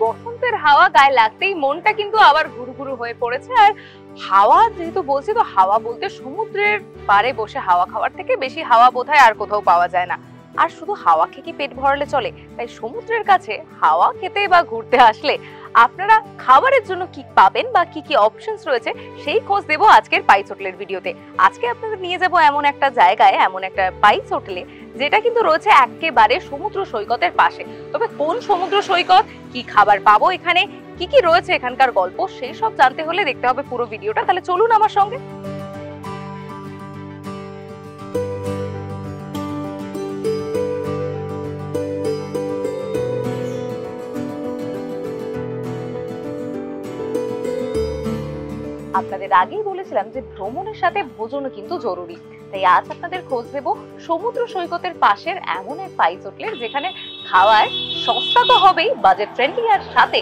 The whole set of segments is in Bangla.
বসন্তের হাওয়া গায়ে লাগতেই মনটা কিন্তু আবার ঘুরঘুরু হয়ে পড়েছে। আর হাওয়া যেহেতু বলছি, তো হাওয়া বলতে সমুদ্রের পাড়ে বসে হাওয়া খাওয়ার থেকে বেশি হাওয়া বোধহয় আর কোথাও পাওয়া যায় না। আর শুধু হাওয়া খেয়ে কি পেট ভরালে চলে? তাই সমুদ্রের কাছে হাওয়া খেতে বা ঘুরতে আসলে আপনারা খাবারের জন্য কি পাবেন বা কি কি অপশনস রয়েছে সেই খোঁজ দেবো আজকের পাইস হোটেলের ভিডিওতে। আজকে আপনাদের নিয়ে যাব এমন একটা জায়গায়, এমন একটা পাইস হোটেলে যেটা কিন্তু রয়েছে একেবারে সমুদ্র সৈকতের পাশে। তবে কোন সমুদ্র সৈকত, কি খাবার পাবো এখানে, কি কি রয়েছে এখানকার গল্প, সেই সব জানতে হলে দেখতে হবে পুরো ভিডিওটা। তাহলে চলুন আমার সঙ্গে। আপনাদের আগেই বলেছিলাম যে ভ্রমণের সাথে ভোজনও কিন্তু জরুরি, তাই আজ আপনাদের খোঁজ দেব সমুদ্র সৈকতের পাশের এমন এক পাইস হোটেলের যেখানে খাওয়ার সস্তা তো হবেই, বাজেট ফ্রেন্ডলি, আর সাথে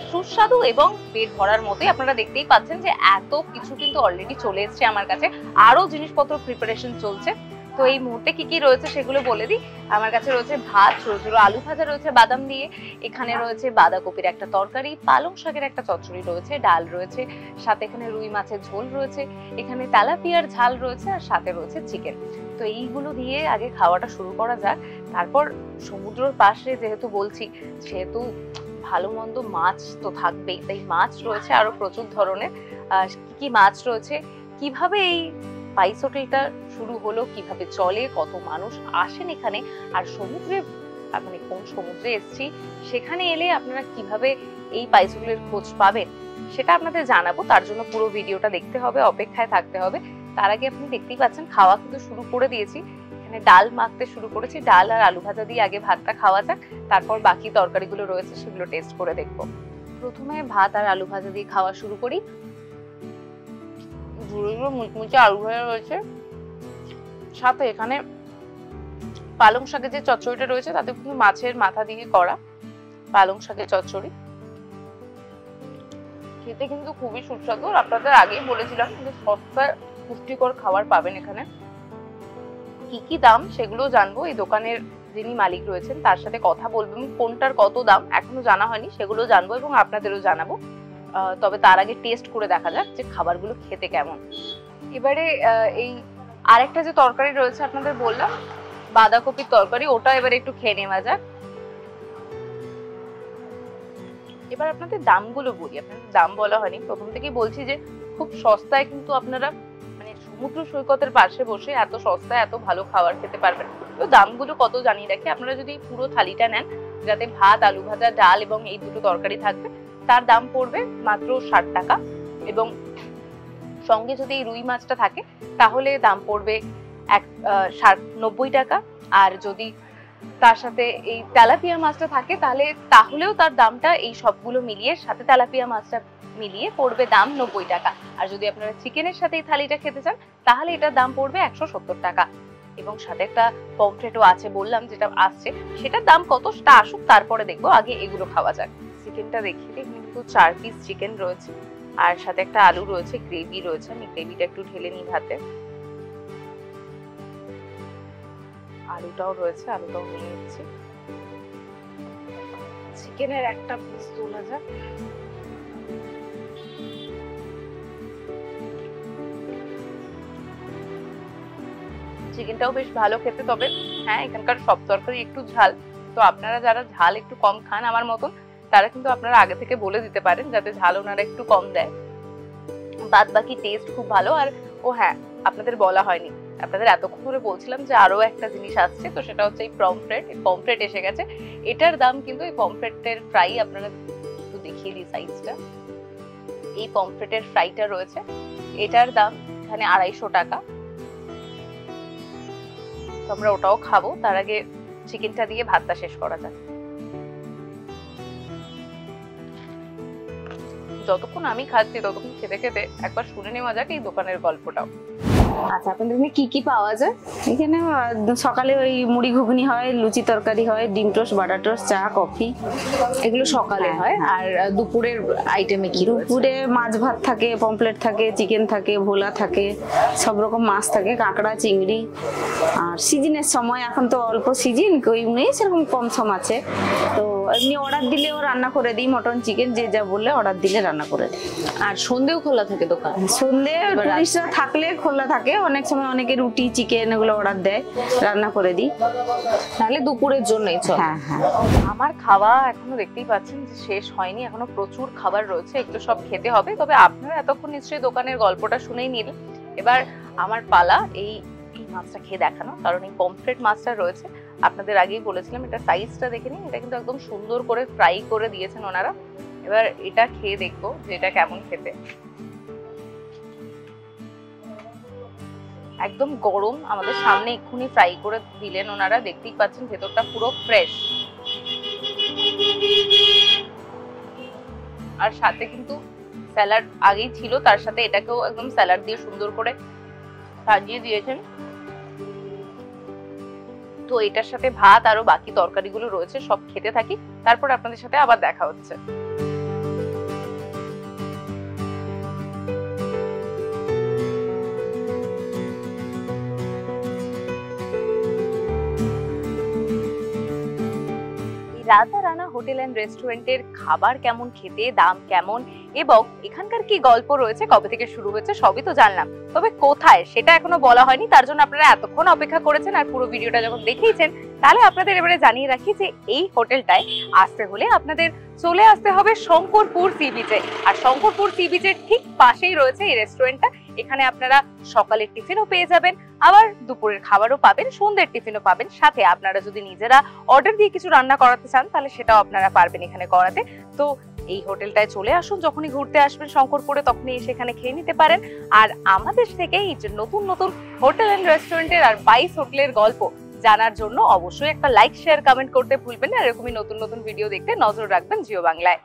সুস্বাদু এবং পেট ভরার মতোই। আপনারা দেখতেই পাচ্ছেন যে এত কিছু কিন্তু অলরেডি চলে এসছে আমার কাছে, আরো জিনিসপত্র প্রিপারেশন চলছে। তো এই মুহূর্তে কি কি রয়েছে সেগুলো বলে দিই। আমার কাছে রয়েছে ভাত, ছোট ছোট আলু ভাজা রয়েছে বাদাম দিয়ে, এখানে রয়েছে বাঁধাকপির একটা তরকারি, পালং শাকের একটা চচ্চড়ি রয়েছে, ডাল রয়েছে, সাথে এখানে রুই মাছের ঝোল রয়েছে, এখানে তেলাপিয়ার ঝাল রয়েছে, আর সাথে রয়েছে চিকেন। তো এইগুলো দিয়ে আগে খাওয়াটা শুরু করা যাক। তারপর সমুদ্রের পাশে যেহেতু বলছি, সেহেতু ভালো মন্দ মাছ তো থাকবেই, তাই মাছ রয়েছে আরো প্রচুর ধরনের। কি কি মাছ রয়েছে, কিভাবে এই পাইস হোটেলটা শুরু হলো, কিভাবে চলে, কত মানুষ আসেন এখানে, আর সমুদ্রে মানে কোন সমুদ্রে এসছি, সেখানে এলে আপনারা কিভাবে এই পাইস হোটেলের খোঁজ পাবেন সেটা আপনাদের জানাবো। তার জন্য পুরো ভিডিওটা দেখতে হবে, অপেক্ষায় থাকতে হবে। তার আগে আপনি দেখতেই পাচ্ছেন খাওয়া কিন্তু শুরু করে দিয়েছি। এখানে ডাল মাখতে শুরু করেছি, ডাল আর আলু ভাজা দিয়ে আগে ভাতটা খাওয়া যাক, তারপর বাকি তরকারিগুলো রয়েছে সেগুলো টেস্ট করে দেখবো। প্রথমে ভাত আর আলু ভাজা দিয়ে খাওয়া শুরু করি। মুচমুচে আলু ভাজা রয়েছে, সাথে এখানে পালং শাকের যে চচ্চড়িটা রয়েছে তাতে কিন্তু মাছের মাথা দিয়ে করা পালং শাকের চচ্চড়ি, খেতে কিন্তু খুবই সুস্বাদু। আপনাদের আগেই বলেছিলাম যে সস্তায় পুষ্টিকর খাবার পাবেন এখানে। কি কি দাম সেগুলো জানবো, এই দোকানের যিনি মালিক রয়েছেন তার সাথে কথা বলবো, কোনটার কত দাম এখনো জানা হয়নি সেগুলো জানবো এবং আপনাদেরও জানাবো। তবে তার আগে টেস্ট করে দেখা যাক যে খাবারগুলো খেতে কেমন। এবারে এই আরেকটা যে তরকারি রয়েছে আপনাদের বললাম বাঁধাকপির তরকারি, ওটা এবারে একটু খেয়ে নেওয়া যাক। এবার আপনাদের দামগুলো বলি, আপনাদের দাম বলা হয়নি, প্রথম থেকেই বলছি যে খুব সস্তায় কিন্তু আপনারা মানে সমুদ্র সৈকতের পাশে বসে এত সস্তায় এত ভালো খাবার খেতে পারবেন। তো দামগুলো কত জানিয়ে রাখি, আপনারা যদি পুরো থালিটা নেন যাতে ভাত, আলু ভাজা, ডাল এবং এই দুটো তরকারি থাকবে, তার দাম পড়বে মাত্র 60 টাকা। এবং সঙ্গে যদি এই রুই মাছটা থাকে তাহলে দাম পড়বে 90 টাকা। আর যদি তার সাথে এই তেলাপিয়া মাছটা থাকে তাহলেও তার দামটা এই সবগুলো মিলিয়ে, সাথে তেলাপিয়া মাছটা মিলিয়ে পড়বে দাম 90 টাকা। আর যদি আপনারা চিকেনের সাথে এই থালিটা খেতে চান তাহলে এটার দাম পড়বে 170 টাকা। এবং সাথে একটা পমফ্রেটও আছে বললাম, যেটা আসছে সেটার দাম কত সেটা আসুক তারপরে দেখবো, আগে এগুলো খাওয়া যাক। চিকেনটা দেখিয়ে দিই, কিন্তু 4 পিস চিকেন রয়েছে, আর সাথে একটা আলু রয়েছে, গ্রেভি রয়েছে। আমি গ্রেভিটা একটু ঢেলে নিই ভাতে। আলুটাও রয়েছে, আলুটাও নিয়ে নিচ্ছি। চিকেনের একটা পিস তোলা যাক। চিকেনটাও বেশ ভালো খেতে, তবে হ্যাঁ এখানকার সব তরকারি একটু ঝাল, তো আপনারা যারা ঝাল একটু কম খান আমার মতন, তারা কিন্তু আপনারা আগে থেকে বলে দিতে পারেন যাতে ঝাল ওনারা একটু কম দেয়। বাদ বাকি টেস্ট খুব ভালো। আর ও হ্যাঁ, আপনাদের বলা হয়নি, আপনাদের এতক্ষণ ধরে বলছিলাম যে আরো একটা জিনিস আসছে, তো সেটা হচ্ছে এই পমফ্রেট। এই পমফ্রেট এসে গেছে, এটার দাম কিন্তু, এই পমফ্রেটের ফ্রাই আপনারা একটু দেখিয়ে দিই সাইজটা। এই পমফ্রেটের ফ্রাইটা রয়েছে, এটার দাম এখানে 250 টাকা। তো আমরা ওটাও খাবো, তার আগে চিকেনটা দিয়ে ভাতটা শেষ করা যাক। যতক্ষণ আমি খাচ্ছি ততক্ষণ খেতে খেতে একবার শুনে নেওয়া যাক এই দোকানের গল্পটাও। আচ্ছা, আপনাদের এখানে কি কি পাওয়া যায়? এখানে সকালে ওই মুড়ি ঘুগনি হয়, লুচি তরকারি হয়, ডিম টোস্ট, বাটার টোস্ট, চা, কফি, এগুলো সকালে হয়। আর দুপুরের আইটেমে কি? দুপুরে মাছ ভাত থাকে, পমপ্লেট থাকে, চিকেন থাকে, ভোলা থাকে, সব রকম মাছ থাকে, কাঁকড়া, চিংড়ি। আর সিজনের সময় এখন তো অল্প সিজন, ওই নেই সেরকম কম সম আছে, তো এমনি অর্ডার দিলেও রান্না করে দিই, মটন, চিকেন যে যা বললে অর্ডার দিলে রান্না করে দিই। আর সন্ধ্যেও খোলা থাকে দোকান? সন্ধ্যে টুরিস্টরা থাকলে খোলা থাকে, অনেক সময় অনেকে রুটি, চিকেন এগুলো অর্ডার দেয়, রান্না করে দিই। তাহলে দুপুরের জন্যই চল। হ্যাঁ হ্যাঁ। আমার খাওয়া এখনো দেখতেই পাচ্ছেন যে শেষ হয়নি, এখনো প্রচুর খাবার রয়েছে, এগুলো সব খেতে হবে। তবে আপনারা এতক্ষণ নিশ্চয়ই দোকানের গল্পটা শুনেই নিলেন। এবার আমার পালা এই মাছটা খেয়ে দেখানো, কারণ এই পমফ্রেট মাছটা রয়েছে, আপনাদের আগেই বলেছিলাম, এটা সাইজটা দেখে নিন, এটা কিন্তু একদম সুন্দর করে ফ্রাই করে দিয়েছেন ওনারা। এবার এটা খেয়ে দেখবো যে এটা কেমন খেতে। একদম গরম, আমাদের সামনে এক্ষুনি ফ্রাই করে দিলেন ওনারা, দেখতেই পাচ্ছেন ভেতরটা পুরো ফ্রেশ। আর সাথে কিন্তু স্যালাড আগেই ছিল, তার সাথে এটাকেও একদম স্যালাড দিয়ে সুন্দর করে সাজিয়ে দিয়েছেন। তো এটার সাথে ভাত আরো বাকি তরকারিগুলো রয়েছে, সব খেতে থাকি, তারপর আপনাদের সাথে আবার দেখা হচ্ছে। রাজা রানা হোটেল এন্ড রেস্টুরেন্টের খাবার কেমন খেতে, দাম কেমন এবং এখানকার কি গল্প রয়েছে, কবে থেকে শুরু হয়েছে, সবই তো জানলাম। তবে কোথায় সেটা এখনো বলা হয়নি, তার জন্য আপনারা এতক্ষণ অপেক্ষা করেছেন। আর পুরো ভিডিওটা যখন দেখিয়েছেন, তাহলে আপনাদের এবারে জানিয়ে রাখি যে এই হোটেলটায় আসতে হলে আপনাদের চলে আসতে হবে শঙ্করপুর সি বিচে। আর শঙ্করপুর সি বিচের ঠিক পাশেই রয়েছে এই রেস্টুরেন্টটা। এখানে আপনারা সকালের টিফিনও পেয়ে যাবেন, আবার দুপুরের খাবারও পাবেন, সন্ধ্যের টিফিনও পাবেন। সাথে আপনারা যদি নিজেরা অর্ডার দিয়ে কিছু রান্না করাতে চান, তাহলে সেটাও আপনারা পারবেন এখানে করাতে। তো এই হোটেলটায় চলে আসুন, যখনই ঘুরতে আসবেন শঙ্করপুরে তখনই এসে এখানে খেয়ে নিতে পারেন। আর আমাদের থেকে এই যে নতুন নতুন হোটেল এন্ড রেস্টুরেন্টের আর 22 হোটেলের গল্প জানার জন্য অবশ্যই একটা লাইক, শেয়ার, কমেন্ট করতে ভুলবেন না। এরকমই নতুন নতুন ভিডিও দেখতে নজর রাখবেন জিও বাংলায়।